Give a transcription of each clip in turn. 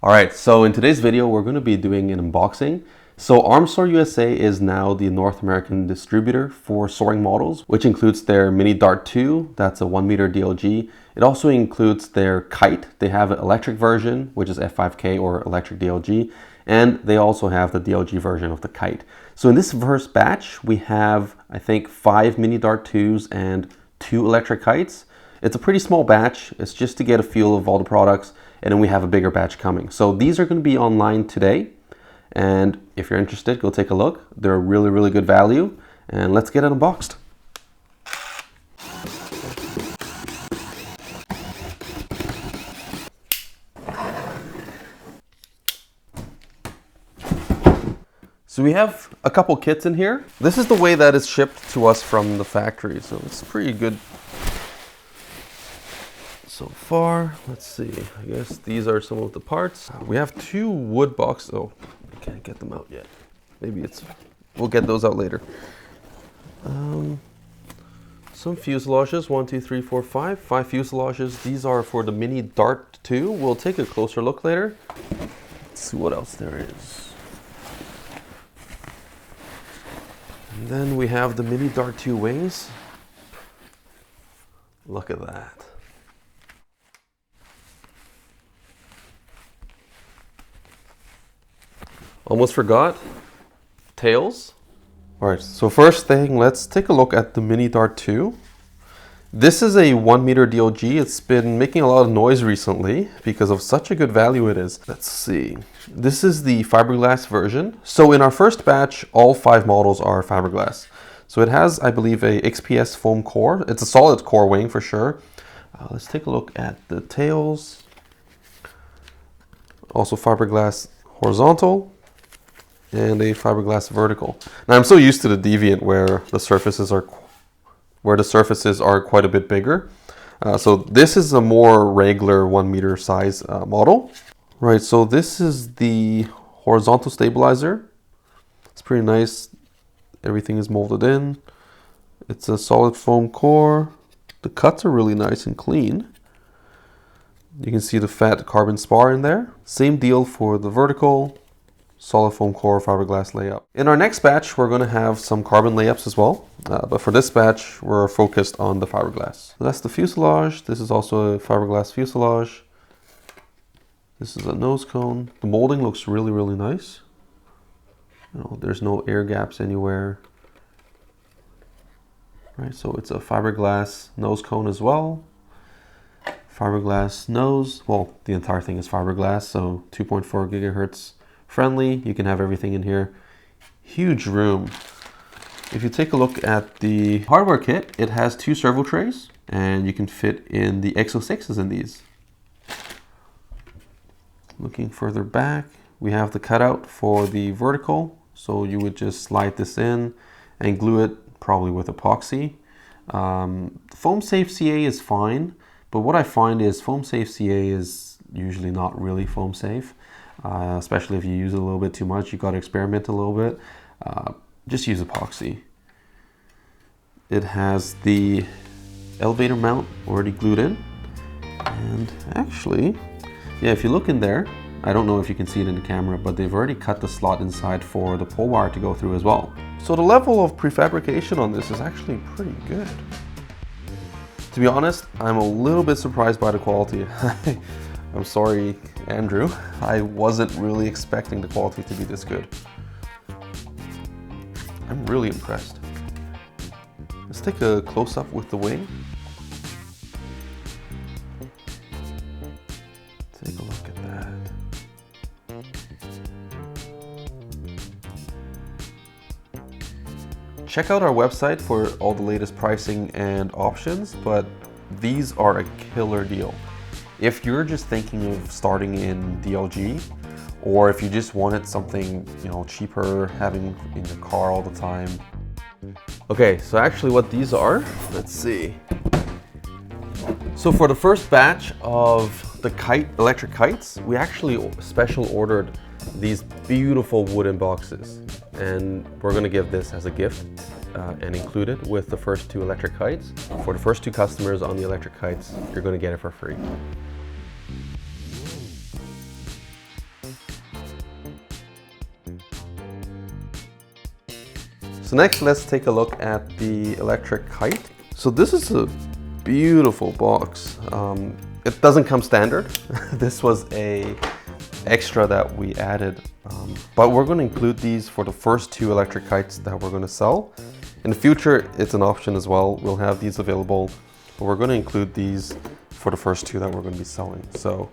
Alright, so in today's video, we're going to be doing an unboxing. So ArmSoarUSA is now the North American distributor for Soaring Models, which includes their Mini Dart 2, that's a 1 meter DLG. It also includes their Kite. They have an electric version, which is F5K or electric DLG, and they also have the DLG version of the Kite. So in this first batch, we have, I think, 5 Mini Dart 2s and 2 electric kites. It's a pretty small batch. It's just to get a feel of all the products, and then we have a bigger batch coming. So these are going to be online today, and if you're interested, go take a look. They're a really, really good value, and let's get it unboxed. So we have a couple kits in here. This is the way that it's shipped to us from the factory, so it's pretty good so far. Let's see, I guess these are some of the parts. We have 2 wood boxes. Oh, I can't get them out yet. Maybe we'll get those out later. Some fuselages, 1, 2, 3, 4, 5 fuselages. These are for the Mini Dart 2. We'll take a closer look later. Let's see what else there is. And then we have the Mini Dart 2 wings. Look at that. Almost forgot, tails. All right, so first thing, let's take a look at the Mini Dart 2. This is a 1 meter DLG. It's been making a lot of noise recently because of such a good value it is. Let's see. This is the fiberglass version. So in our first batch, all 5 models are fiberglass. So it has, I believe, a XPS foam core. It's a solid core wing for sure. Let's take a look at the tails. Also fiberglass horizontal and a fiberglass vertical. Now I'm so used to the Deviant where the surfaces are quite a bit bigger. So this is a more regular 1 meter size model. Right, so this is the horizontal stabilizer. It's pretty nice. Everything is molded in. It's a solid foam core. The cuts are really nice and clean. You can see the fat carbon spar in there. Same deal for the vertical. Solid foam core fiberglass layup. In our next batch, we're going to have some carbon layups as well. But for this batch, we're focused on the fiberglass. So that's the fuselage. This is also a fiberglass fuselage. This is a nose cone. The molding looks really, really nice. There's no air gaps anywhere. Right, so it's a fiberglass nose cone as well. Fiberglass nose. Well, the entire thing is fiberglass, so 2.4 gigahertz. Friendly, you can have everything in here. Huge room. If you take a look at the hardware kit, it has 2 servo trays, and you can fit in the X06s in these. Looking further back, we have the cutout for the vertical, so you would just slide this in and glue it, probably with epoxy. Foam safe CA is fine, but what I find is foam safe CA is usually not really foam safe. Especially if you use it a little bit too much, you got to experiment a little bit. Just use epoxy. It has the elevator mount already glued in. And actually, yeah, if you look in there, I don't know if you can see it in the camera, but they've already cut the slot inside for the pole wire to go through as well. So the level of prefabrication on this is actually pretty good. To be honest, I'm a little bit surprised by the quality. I'm sorry, Andrew. I wasn't really expecting the quality to be this good. I'm really impressed. Let's take a close-up with the wing. Take a look at that. Check out our website for all the latest pricing and options, but these are a killer deal. If you're just thinking of starting in DLG, or if you just wanted something, cheaper, having in your car all the time. Okay, so actually what these are, let's see. So for the first batch of the electric kites, we actually special ordered these beautiful wooden boxes, and we're going to give this as a gift and include it with the first 2 electric kites. For the first 2 customers on the electric kites, you're going to get it for free. So next, let's take a look at the electric kite. So this is a beautiful box. It doesn't come standard. This was a extra that we added, but we're going to include these for the first 2 electric kites that we're going to sell. In the future, it's an option as well. We'll have these available, but we're going to include these for the first 2 that we're going to be selling. So,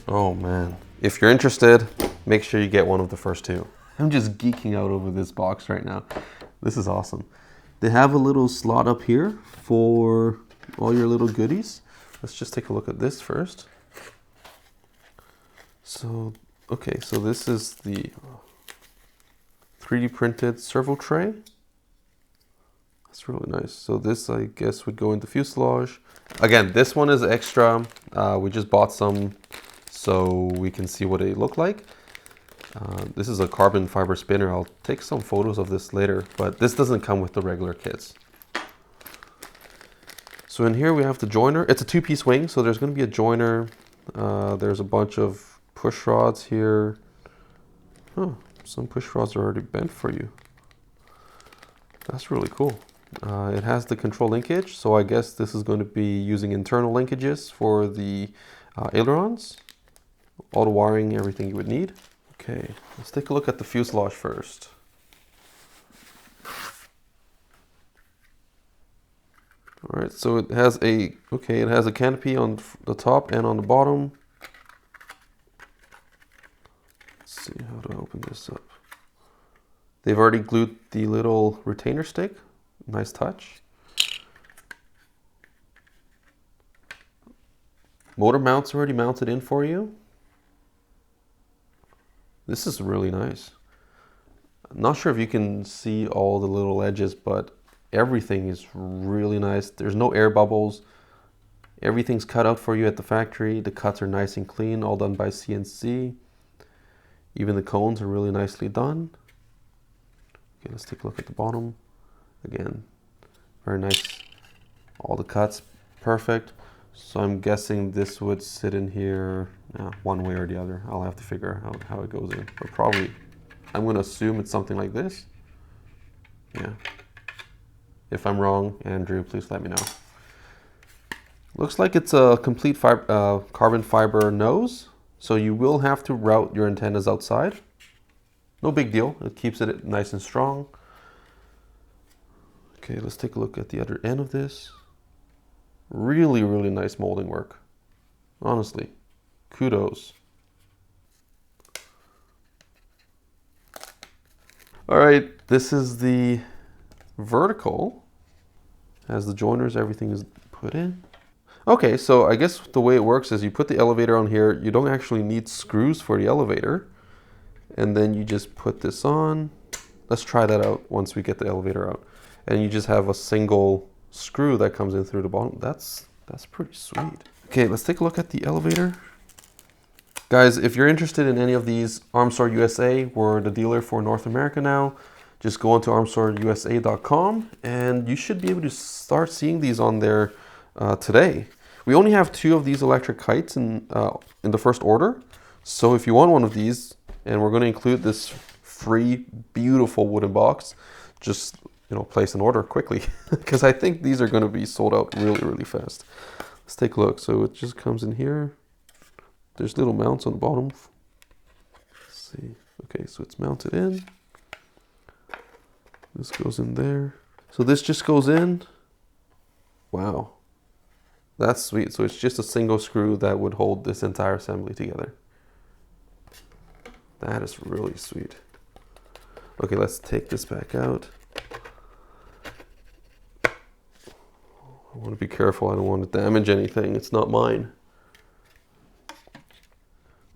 oh man, if you're interested, make sure you get one of the first 2. I'm just geeking out over this box right now. This is awesome. They have a little slot up here for all your little goodies. Let's just take a look at this first. So, okay, so this is the 3D printed servo tray. That's really nice. So this, I guess, would go into fuselage. Again, this one is extra. We just bought some so we can see what they look like. This is a carbon fiber spinner. I'll take some photos of this later, but this doesn't come with the regular kits. So in here we have the joiner. It's a 2-piece wing, so there's going to be a joiner. There's a bunch of push rods here. Oh, some push rods are already bent for you. That's really cool. It has the control linkage, so I guess this is going to be using internal linkages for the ailerons. All the wiring, everything you would need. Okay, let's take a look at the fuselage first. All right, so it has a canopy on the top and on the bottom. Let's see, how do I open this up? They've already glued the little retainer stick. Nice touch. Motor mounts already mounted in for you. This is really nice. I'm not sure if you can see all the little edges, but everything is really nice. There's no air bubbles. Everything's cut out for you at the factory. The cuts are nice and clean, all done by CNC. Even the cones are really nicely done. Okay, let's take a look at the bottom. Again, very nice. All the cuts, perfect. So I'm guessing this would sit in here one way or the other. I'll have to figure out how it goes in. But probably, I'm going to assume it's something like this. Yeah. If I'm wrong, Andrew, please let me know. Looks like it's a complete carbon fiber nose. So you will have to route your antennas outside. No big deal. It keeps it nice and strong. Okay, let's take a look at the other end of this. Really, really nice molding work. Honestly, kudos. All right, this is the vertical. Has the joiners, everything is put in. Okay, so I guess the way it works is you put the elevator on here. You don't actually need screws for the elevator. And then you just put this on. Let's try that out once we get the elevator out. And you just have a single screw that comes in through the bottom. That's pretty sweet. Okay, let's take a look at the elevator. Guys, if you're interested in any of these, ArmSoarUSA, we're the dealer for North America now. Just go onto ArmSoarUSA.com and you should be able to start seeing these on there today. We only have 2 of these electric kites in the first order. So if you want one of these, and we're going to include this free, beautiful wooden box, just place an order quickly because I think these are going to be sold out really, really fast. Let's take a look. So it just comes in here. There's little mounts on the bottom. Let's see. Okay, so it's mounted in. This goes in there. So this just goes in. Wow. That's sweet. So it's just a single screw that would hold this entire assembly together. That is really sweet. Okay, let's take this back out. I want to be careful. I don't want to damage anything. It's not mine.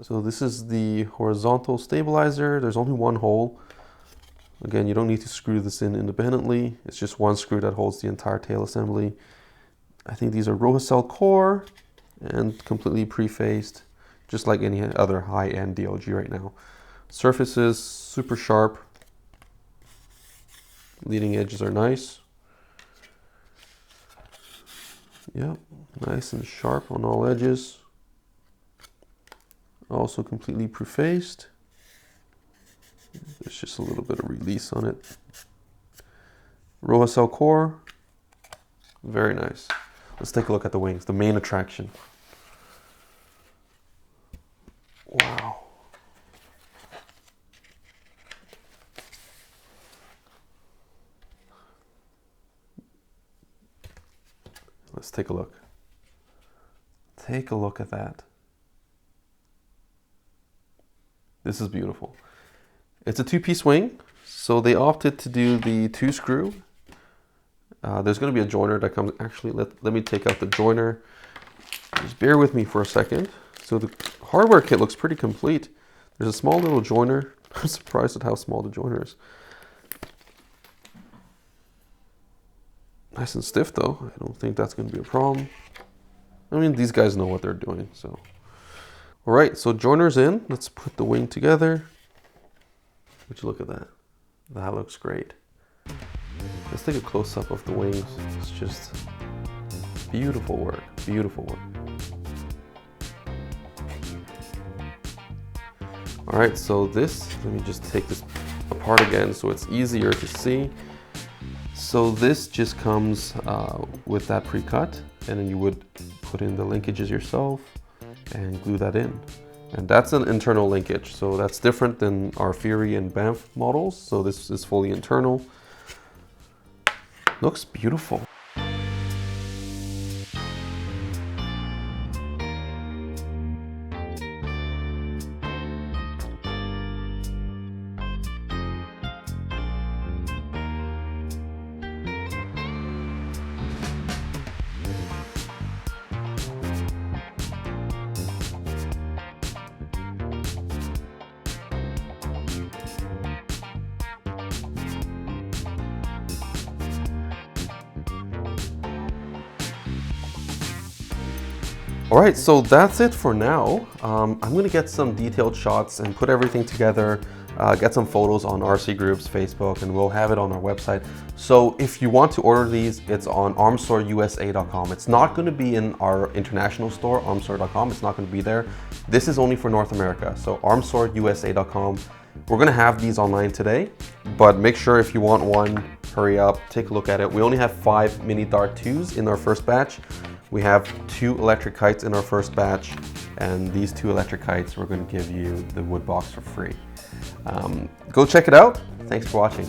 So this is the horizontal stabilizer. There's only one hole. Again, you don't need to screw this in independently. It's just one screw that holds the entire tail assembly. I think these are Rohacell core and completely pre-phased, just like any other high-end DLG right now. Surfaces, super sharp. Leading edges are nice. Yep, nice and sharp on all edges. Also completely pre-phased. There's just a little bit of release on it. ROA cell core. Very nice. Let's take a look at the wings, the main attraction. Wow. Let's take a look. Take a look at that. This is beautiful. It's a two-piece wing, so they opted to do the two screw. There's going to be a joiner that comes. Actually, let me take out the joiner. Just bear with me for a second. So the hardware kit looks pretty complete. There's a small little joiner. I'm surprised at how small the joiner is. Nice and stiff though. I don't think that's going to be a problem. I mean, these guys know what they're doing, so. All right, so joiner's in. Let's put the wing together. Would you look at that? That looks great. Let's take a close-up of the wings. It's just beautiful work, beautiful work. All right, so this, let me just take this apart again so it's easier to see. So this just comes with that pre-cut, and then you would put in the linkages yourself and glue that in. And that's an internal linkage, so that's different than our Fury and Banff models. So this is fully internal. Looks beautiful. All right, so that's it for now. I'm gonna get some detailed shots and put everything together, get some photos on RC Group's Facebook, and we'll have it on our website. So if you want to order these, it's on ArmSoarUSA.com. It's not gonna be in our international store, ArmSoar.com. It's not gonna be there. This is only for North America, so ArmSoarUSA.com. We're gonna have these online today, but make sure if you want one, hurry up, take a look at it. We only have 5 mini Dart 2s in our first batch. We have 2 electric kites in our first batch, and these 2 electric kites, we're going to give you the wood box for free. Go check it out. Thanks for watching.